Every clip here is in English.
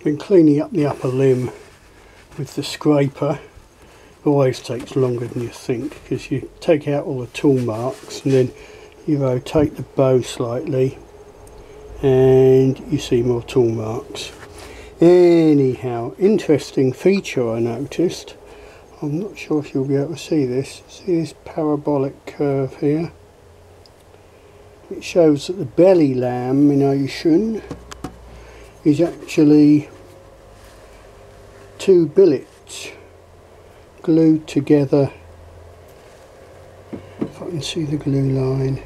Been cleaning up the upper limb with the scraper. Always takes longer than you think, because you take out all the tool marks and then you rotate the bow slightly and you see more tool marks. Anyhow, interesting feature I noticed. I'm not sure if you'll be able to see this. See this parabolic curve here? It shows that the belly lamination is actually two billets glued together. If I can see the glue line,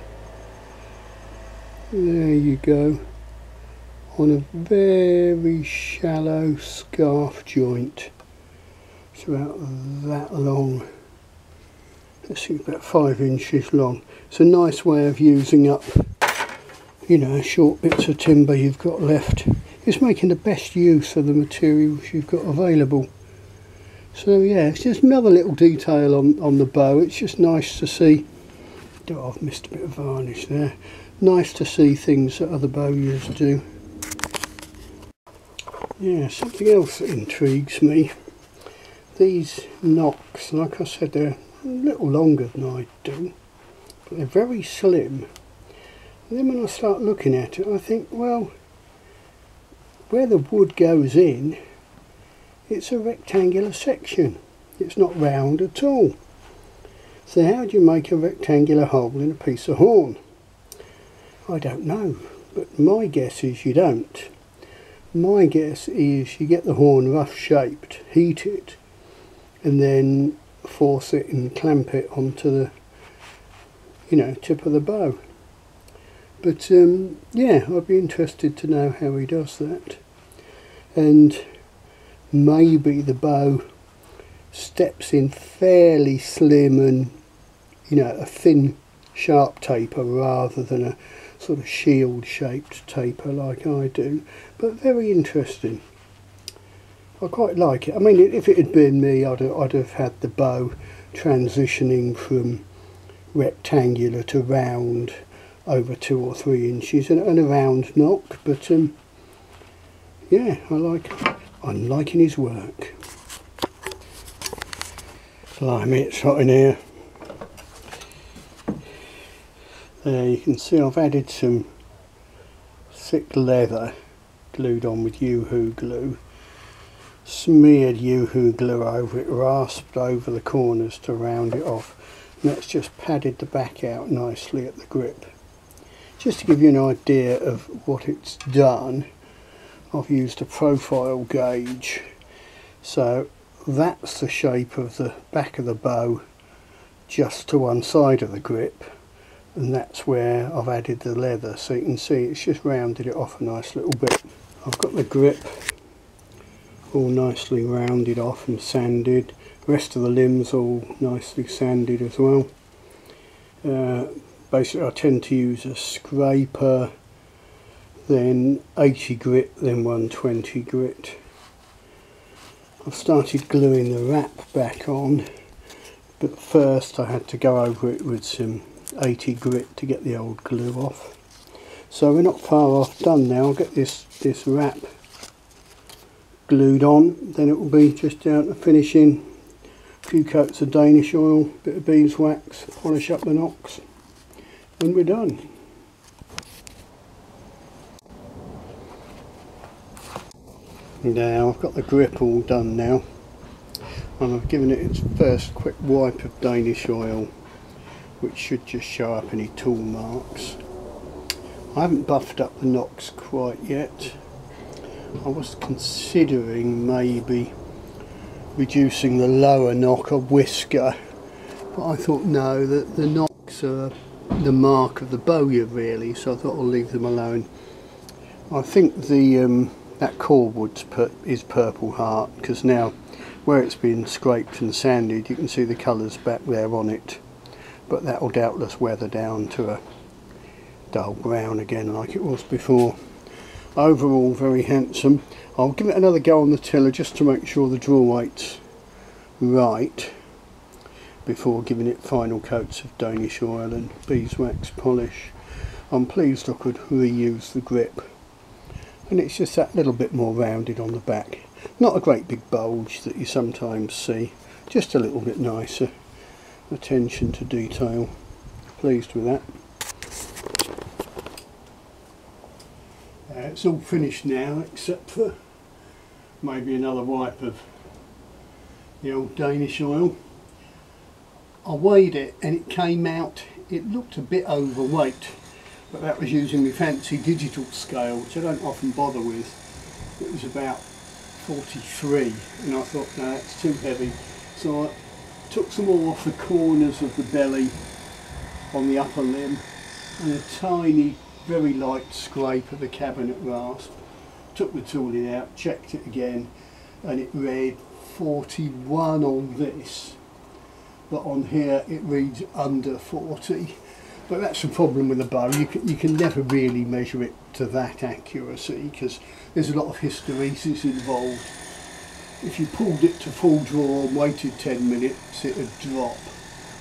there you go, on a very shallow scarf joint. It's about that long. Let's see, about 5 inches long. It's a nice way of using up, you know, short bits of timber you've got left. It's making the best use of the materials you've got available. So yeah, it's just another little detail on the bow. It's just nice to see. Oh, I've missed a bit of varnish there. Nice to see things that other bowyers do. Yeah, something else that intrigues me. These nocks, like I said, they're a little longer than I do, but they're very slim. And then when I start looking at it, I think, well, where the wood goes in, it's a rectangular section. It's not round at all. So how do you make a rectangular hole in a piece of horn? I don't know, but my guess is you don't. My guess is you get the horn rough shaped, heat it, and then force it and clamp it onto the, you know, tip of the bow. But yeah, I'd be interested to know how he does that. And maybe the bow steps in fairly slim and, you know, a thin sharp taper rather than a sort of shield shaped taper like I do. But very interesting. I quite like it. I mean, if it had been me, I'd have had the bow transitioning from rectangular to round over 2 or 3 inches and a round knock. But yeah, I'm liking his work. Blimey, it's hot in here. There you can see I've added some thick leather glued on with Yoo-hoo glue. Smeared Yoo-hoo glue over it, rasped over the corners to round it off, and that's just padded the back out nicely at the grip. Just to give you an idea of what it's done, I've used a profile gauge, so that's the shape of the back of the bow just to one side of the grip, and that's where I've added the leather, so you can see it's just rounded it off a nice little bit. I've got the grip all nicely rounded off and sanded, the rest of the limbs all nicely sanded as well. Basically I tend to use a scraper, then 80 grit, then 120 grit. I've started gluing the wrap back on, but first I had to go over it with some 80 grit to get the old glue off. So we're not far off done now. I'll get this wrap glued on, then it will be just down to finishing. A few coats of Danish oil, bit of beeswax, polish up the nocks, and we're done. Now I've got the grip all done now, and I've given it its first quick wipe of Danish oil, which should just show up any tool marks. I haven't buffed up the nocks quite yet. I was considering maybe reducing the lower knock a whisker, but I thought no, that the nocks are the mark of the bowyer really, so I thought I'll leave them alone. I think the that cordwood is Purple Heart, because now where it's been scraped and sanded you can see the colours back there on it, but that will doubtless weather down to a dull brown again like it was before. Overall very handsome. I'll give it another go on the tiller just to make sure the draw weight's right before giving it final coats of Danish oil and beeswax polish. I'm pleased I could reuse the grip. and it's just that little bit more rounded on the back. Not a great big bulge that you sometimes see, just a little bit nicer. Attention to detail. Pleased with that. It's all finished now except for maybe another wipe of the old Danish oil. I weighed it and it came out, it looked a bit overweight, but that was using my fancy digital scale, which I don't often bother with. It was about 43 and I thought, no, that's too heavy. So I took some more off the corners of the belly on the upper limb and a tiny, very light scrape of the cabinet rasp. Took the tooling out, checked it again, and it read 41 on this, but on here it reads under 40. But that's the problem with a bow, you can never really measure it to that accuracy because there's a lot of hysteresis involved. If you pulled it to full draw and waited 10 minutes it would drop.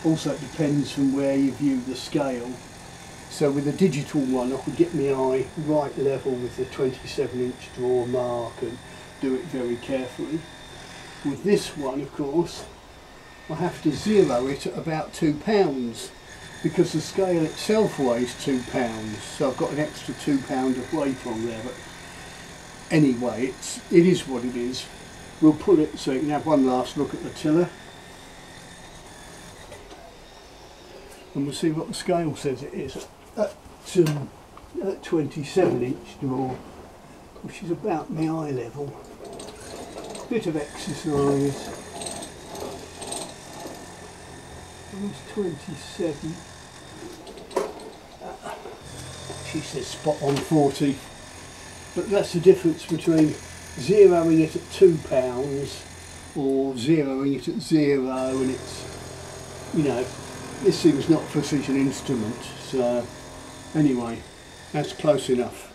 Also it depends from where you view the scale. So with a digital one I could get my eye right level with the 27-inch draw mark and do it very carefully. With this one, of course, I have to zero it at about £2 because the scale itself weighs £2, so I've got an extra £2 of weight on there. But anyway, it is what it is. We'll put it so you can have one last look at the tiller, and we'll see what the scale says it is at 27-inch draw, which is about my eye level. Bit of exercise. It's 27. She says spot on 40. But that's the difference between zeroing it at £2 or zeroing it at 0, and it's, you know, this thing's not a precision instrument. So anyway, that's close enough.